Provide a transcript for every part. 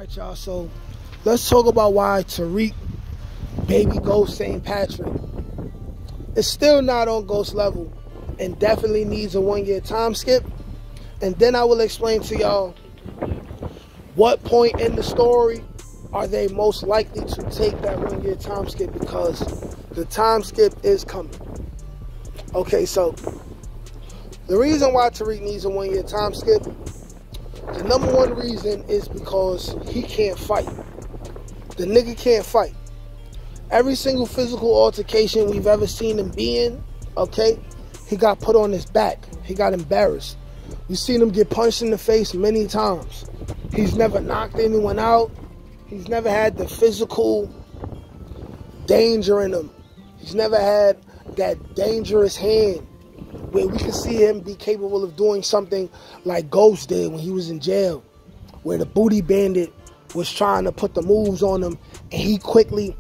Alright, y'all, so let's talk about why Tariq, baby Ghost St. Patrick, is still not on Ghost level and definitely needs a 1-year time skip. And then I will explain to y'all what point in the story are they most likely to take that 1-year time skip, because the time skip is coming. Okay, so the reason why Tariq needs a 1-year time skip, the number one reason is because he can't fight. The nigga can't fight. Every single physical altercation we've ever seen him be in, okay, he got put on his back. He got embarrassed. We've seen him get punched in the face many times. He's never knocked anyone out. He's never had the physical danger in him. He's never had that dangerous hand where we can see him be capable of doing something like Ghost did when he was in jail, where the booty bandit was trying to put the moves on him and he quickly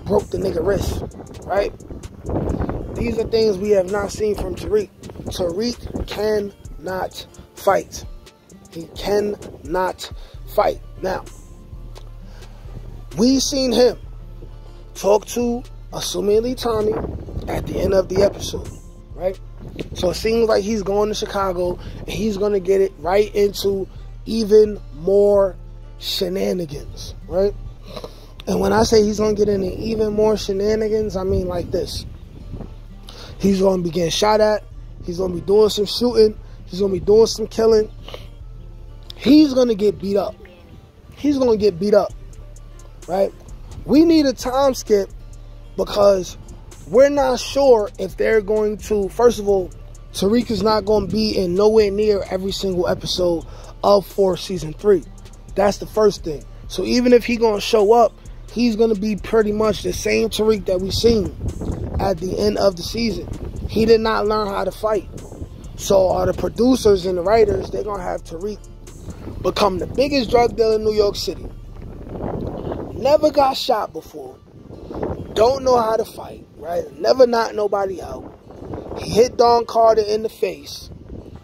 broke the nigga wrist, right? These are things we have not seen from Tariq. Tariq cannot fight. He cannot fight. Now, we seen him talk to, assumingly, Tommy at the end of the episode, right? So it seems like he's going to Chicago and he's going to get it right into even more shenanigans, right? And when I say he's going to get into even more shenanigans, I mean like this. He's going to be getting shot at. He's going to be doing some shooting. He's going to be doing some killing. He's going to get beat up. He's going to get beat up, right? We need a time skip because we're not sure if they're going to, first of all, Tariq is not going to be in nowhere near every single episode of Season 3. That's the first thing. So even if he's going to show up, he's going to be pretty much the same Tariq that we seen at the end of the season. He did not learn how to fight. So are the producers and the writers, they're going to have Tariq become the biggest drug dealer in New York City. Never got shot before. Don't know how to fight, right? Never knocked nobody out. He hit Don Carter in the face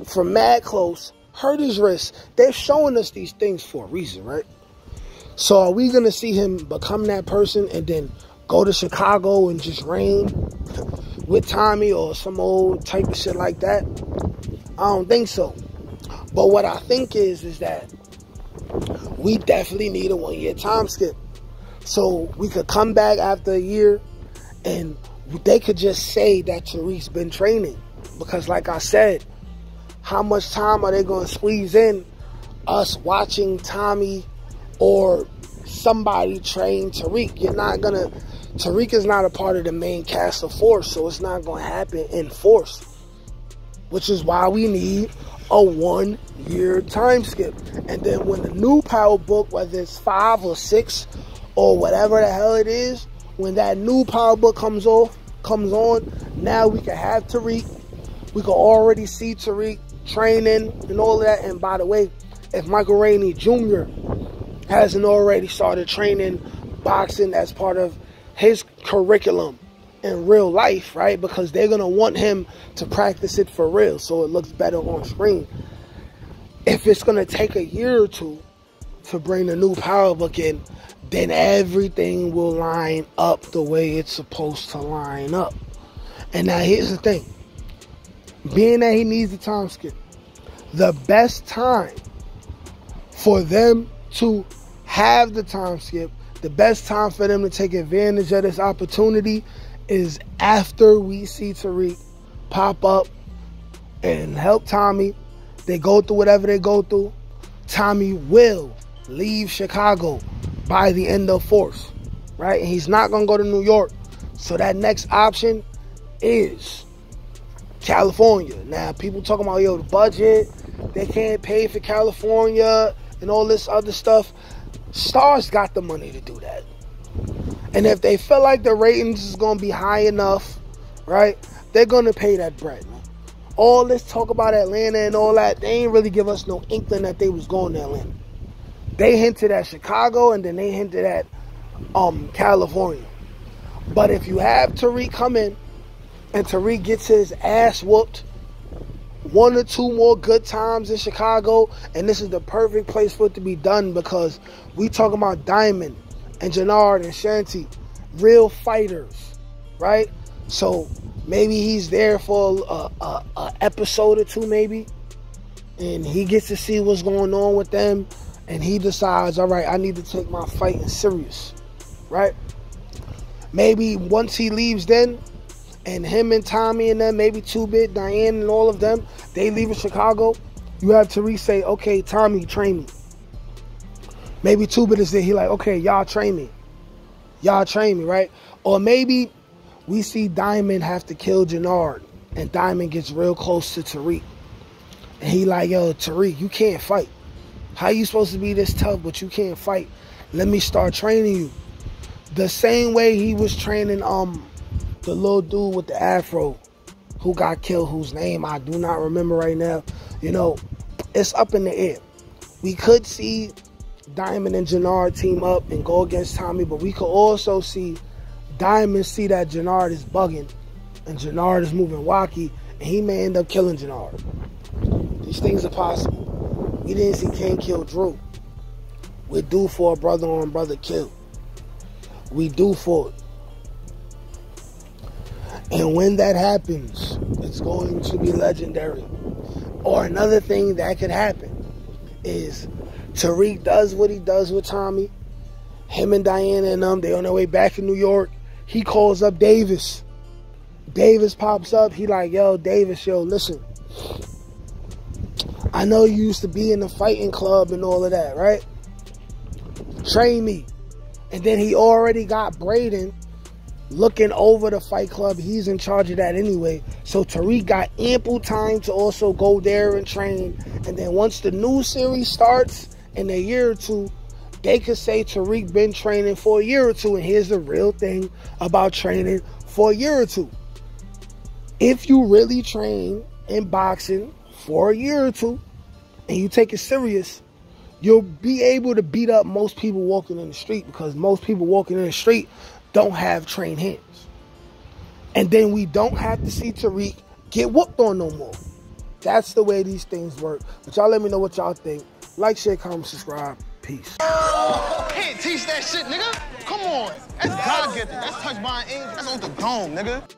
from mad close, hurt his wrist. They're showing us these things for a reason, right? So are we going to see him become that person and then go to Chicago and just reign with Tommy or some old type of shit like that? I don't think so. But what I think is that we definitely need a 1-year time skip. So we could come back after a year and they could just say that Tariq's been training. Because like I said, how much time are they going to squeeze in us watching Tommy or somebody train Tariq? Tariq is not a part of the main cast of Force, so it's not going to happen in Force. Which is why we need a 1-year time skip. And then when the new Power book, whether it's 5 or 6 or whatever the hell it is, when that new Power book comes on, now we can have Tariq. We can already see Tariq training and all of that. And by the way, if Michael Rainey Jr. hasn't already started training boxing as part of his curriculum in real life, right? Because they're going to want him to practice it for real so it looks better on screen. If it's going to take a year or two to bring the new Power book in, then everything will line up the way it's supposed to line up. And now here's the thing. Being that he needs a time skip, the best time for them to have the time skip, the best time for them to take advantage of this opportunity is after we see Tariq pop up and help Tommy. They go through whatever they go through. Tommy will leave Chicago by the end of Force, right? And he's not going to go to New York. So that next option is California. Now, people talking about, yo, the budget, they can't pay for California and all this other stuff. Starz got the money to do that. And if they feel like the ratings is going to be high enough, right, they're going to pay that bread, man. All this talk about Atlanta and all that, they ain't really give us no inkling that they was going to Atlanta. They hinted at Chicago and then they hinted at California. But if you have Tariq come in and Tariq gets his ass whooped 1 or 2 more good times in Chicago, and this is the perfect place for it to be done because we talking about Diamond and Jannard and Shanti, real fighters, right? So maybe he's there for a episode or 2 maybe, and he gets to see what's going on with them, and he decides, all right, I need to take my fighting serious, right? Maybe once he leaves then, and him and Tommy and them, maybe 2-Bit, Diane and all of them, they leave in Chicago, you have Tariq say, okay, Tommy, train me. Maybe 2-Bit is there, he like, okay, y'all train me. Y'all train me, right? Or maybe we see Diamond have to kill Jannard, and Diamond gets real close to Tariq. And he like, yo, Tariq, you can't fight. How you supposed to be this tough, but you can't fight? Let me start training you. The same way he was training the little dude with the afro who got killed, whose name I do not remember right now. You know, it's up in the air. We could see Diamond and Jannard team up and go against Tommy, but we could also see Diamond see that Jannard is bugging and Jannard is moving wacky, and he may end up killing Jannard. These things are possible. We didn't see King kill Drew. We're due for a brother-on-brother kill. We due for it. And when that happens, it's going to be legendary. Or another thing that could happen is Tariq does what he does with Tommy. Him and Diana and them, they on their way back in New York. He calls up Davis. Davis pops up. He like, yo, Davis, yo, listen. I know you used to be in the fighting club and all of that, right? Train me. And then he already got Braden looking over the fight club. He's in charge of that anyway. So Tariq got ample time to also go there and train. And then once the new series starts in a year or 2, they could say Tariq been training for a year or 2. And here's the real thing about training for a year or 2. If you really train in boxing for a year or 2 and you take it serious, you'll be able to beat up most people walking in the street, because most people walking in the street don't have trained hands. And then we don't have to see Tariq get whooped on no more. That's the way these things work. But y'all let me know what y'all think. Like, share, comment, subscribe. Peace. Can't teach that shit, nigga. Come on. That's God-gifted. That's touched by an angel. That's on the dome, nigga.